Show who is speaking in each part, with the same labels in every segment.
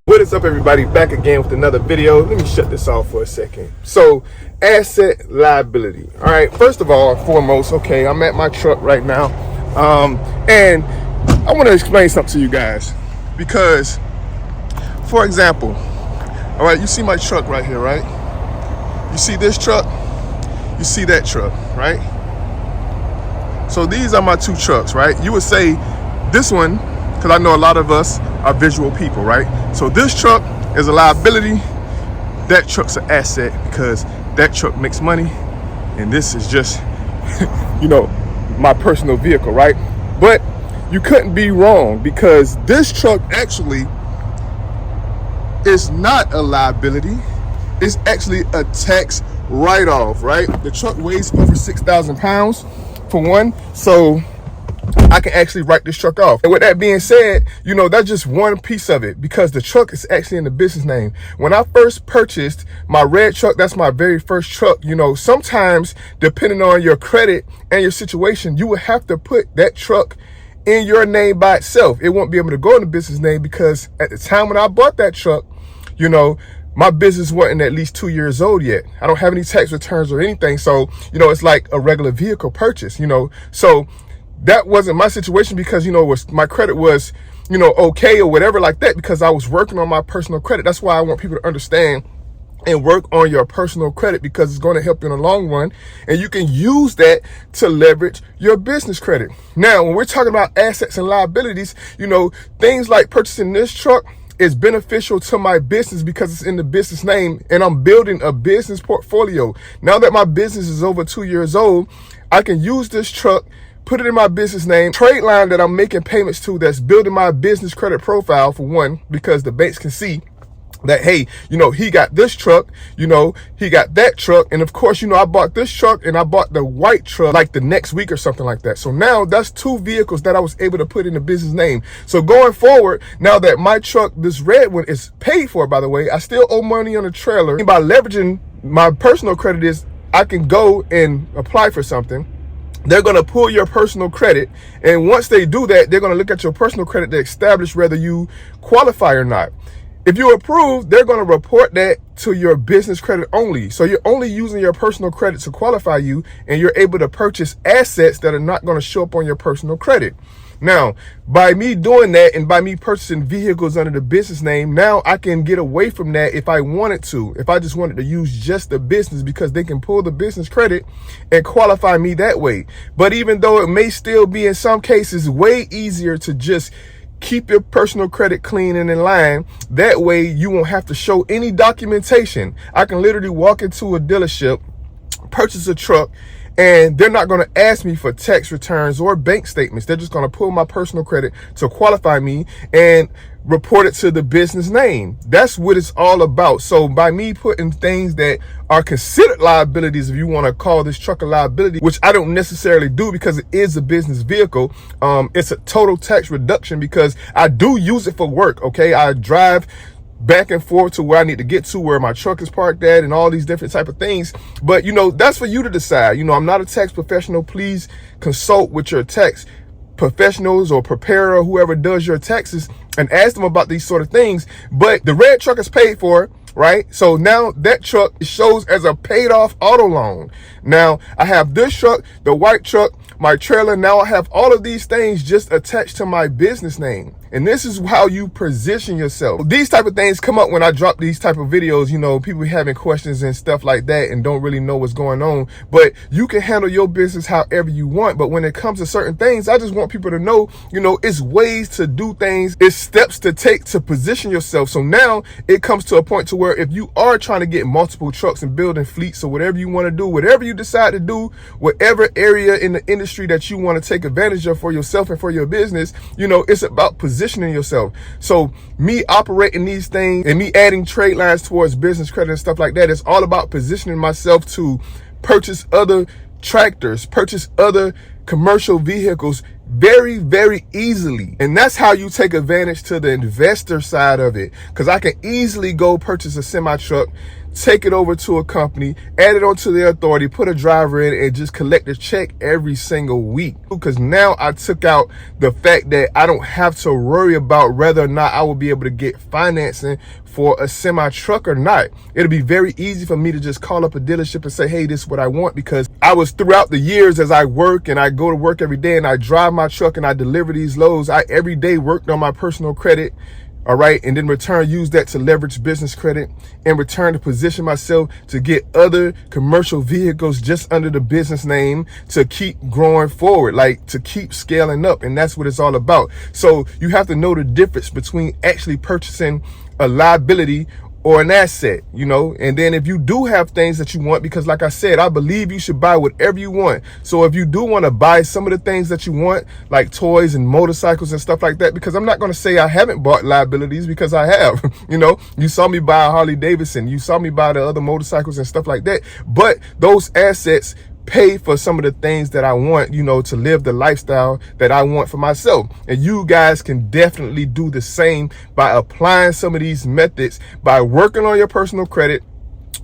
Speaker 1: What is up, everybody? Back again with another video. Let me shut this off for a second. So, asset liability. All right, first of all, foremost, okay, I'm at my truck right now. And I want to explain something to you guys. Because, for example, all right, you see my truck right here, right? You see this truck? You see that truck, right? So these are my two trucks, right? You would say this one, because I know a lot of us are visual people, right? So this truck is a liability, that truck's an asset because that truck makes money, and this is just, my personal vehicle, right? But you couldn't be wrong, because this truck actually is not a liability. It's actually a tax write-off, right? The truck weighs over 6,000 pounds for one, so I can actually write this truck off. And with that being said, that's just one piece of it, because the truck is actually in the business name. When I first purchased my red truck, that's my very first truck, sometimes depending on your credit and your situation, you would have to put that truck in your name by itself. It won't be able to go in the business name, because at the time when I bought that truck, my business wasn't at least 2 years old yet. I don't have any tax returns or anything. So, it's like a regular vehicle purchase, so that wasn't my situation, because, my credit was, okay or whatever like that, because I was working on my personal credit. That's why I want people to understand and work on your personal credit, because it's going to help you in the long run. And you can use that to leverage your business credit. Now, when we're talking about assets and liabilities, things like purchasing this truck is beneficial to my business because it's in the business name, and I'm building a business portfolio. Now that my business is over 2 years old, I can use this truck, put it in my business name, trade line that I'm making payments to, that's building my business credit profile, for one, because the banks can see that, hey, he got this truck, he got that truck. And of course, I bought this truck and I bought the white truck like the next week or something like that. So now that's two vehicles that I was able to put in the business name. So going forward, now that my truck, this red one, is paid for, by the way, I still owe money on the trailer. And by leveraging my personal credit, is I can go and apply for something. They're going to pull your personal credit. And once they do that, they're going to look at your personal credit to establish whether you qualify or not. If you're approved, they're going to report that to your business credit only. So you're only using your personal credit to qualify you, and you're able to purchase assets that are not going to show up on your personal credit. Now, by me doing that and by me purchasing vehicles under the business name, now I can get away from that if I wanted to. If I just wanted to use just the business, because they can pull the business credit and qualify me that way. But even though it may still be in some cases way easier to just keep your personal credit clean and in line, that way you won't have to show any documentation. I can literally walk into a dealership, purchase a truck, and they're not going to ask me for tax returns or bank statements. They're just going to pull my personal credit to qualify me and report it to the business name. That's what it's all about. So by me putting things that are considered liabilities, if you want to call this truck a liability, which I don't necessarily do because it is a business vehicle, it's a total tax reduction because I do use it for work. Okay, I drive back and forth to where I need to get to, where my truck is parked at, and all these different type of things. But that's for you to decide. I'm not a tax professional. Please consult with your tax professionals or preparer or whoever does your taxes and ask them about these sort of things. But the red truck is paid for, right? So now that truck shows as a paid off auto loan. Now I have this truck, the white truck, my trailer. Now I have all of these things just attached to my business name. And this is how you position yourself. These type of things come up when I drop these type of videos. People having questions and stuff like that and don't really know what's going on. But you can handle your business however you want. But when it comes to certain things, I just want people to know, it's ways to do things. It's steps to take to position yourself. So now it comes to a point to where if you are trying to get multiple trucks and building fleets or whatever you want to do, whatever you decide to do, whatever area in the industry that you want to take advantage of for yourself and for your business, it's about positioning yourself. So me operating these things and me adding trade lines towards business credit and stuff like that, it's all about positioning myself to purchase other tractors, purchase other commercial vehicles very, very easily. And that's how you take advantage to the investor side of it. Because I can easily go purchase a semi truck, take it over to a company, add it onto their authority, put a driver in, and just collect a check every single week. Because now I took out the fact that I don't have to worry about whether or not I will be able to get financing for a semi truck or not. It'll be very easy for me to just call up a dealership and say, hey, this is what I want, because I was throughout the years as I work and I go to work every day and I drive my truck and I deliver these loads, I every day worked on my personal credit. All right. And then use that to leverage business credit, and return to position myself to get other commercial vehicles just under the business name to keep growing forward, like to keep scaling up. And that's what it's all about. So you have to know the difference between actually purchasing a liability or an asset, you know. And then if you do have things that you want, because like I said, I believe you should buy whatever you want. So if you do want to buy some of the things that you want, like toys and motorcycles and stuff like that, because I'm not going to say I haven't bought liabilities, because I have. You know, you saw me buy a Harley Davidson, you saw me buy the other motorcycles and stuff like that. But those assets pay for some of the things that I want, you know, to live the lifestyle that I want for myself. And you guys can definitely do the same by applying some of these methods, by working on your personal credit,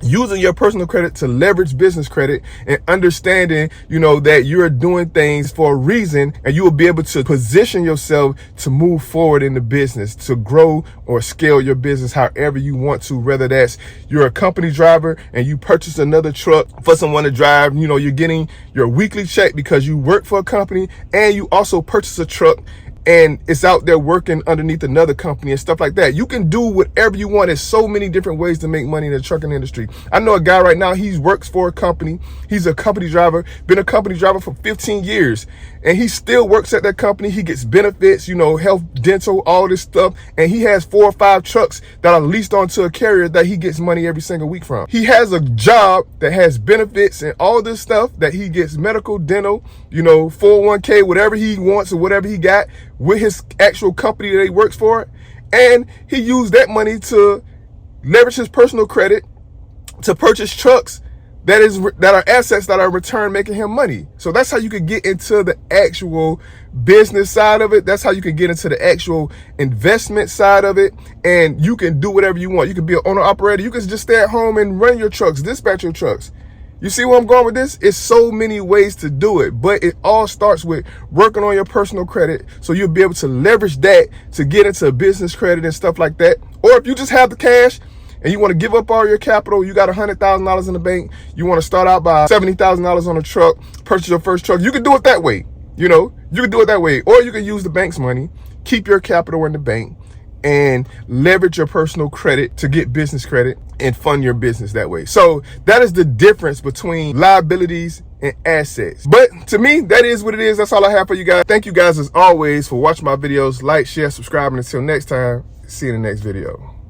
Speaker 1: using your personal credit to leverage business credit, and understanding, you know, that you're doing things for a reason, and you will be able to position yourself to move forward in the business, to grow or scale your business however you want to. Whether that's you're a company driver and you purchase another truck for someone to drive, you know, you're getting your weekly check because you work for a company, and you also purchase a truck and it's out there working underneath another company and stuff like that. You can do whatever you want. There's so many different ways to make money in the trucking industry. I know a guy right now, he works for a company. He's a company driver, been a company driver for 15 years, and he still works at that company. He gets benefits, you know, health, dental, all this stuff. And he has 4 or 5 trucks that are leased onto a carrier that he gets money every single week from. He has a job that has benefits and all this stuff that he gets medical, dental, you know, 401k, whatever he wants or whatever he got with his actual company that he works for. And he used that money to leverage his personal credit to purchase trucks that are assets that are in return making him money. So that's how you can get into the actual business side of it. That's how you can get into the actual investment side of it. And you can do whatever you want. You can be an owner operator. You can just stay at home and run your trucks, dispatch your trucks. You see where I'm going with this? It's so many ways to do it, but it all starts with working on your personal credit, so you'll be able to leverage that to get into business credit and stuff like that. Or if you just have the cash and you want to give up all your capital, you got $100,000 in the bank, you want to start out by $70,000 on a truck, purchase your first truck, you can do it that way. You know, you can do it that way. Or you can use the bank's money, keep your capital in the bank, and leverage your personal credit to get business credit and fund your business that way. So that is the difference between liabilities and assets. But to me, that is what it is. That's all I have for you guys. Thank you guys as always for watching my videos. Like, share, subscribe, and until next time, see you in the next video.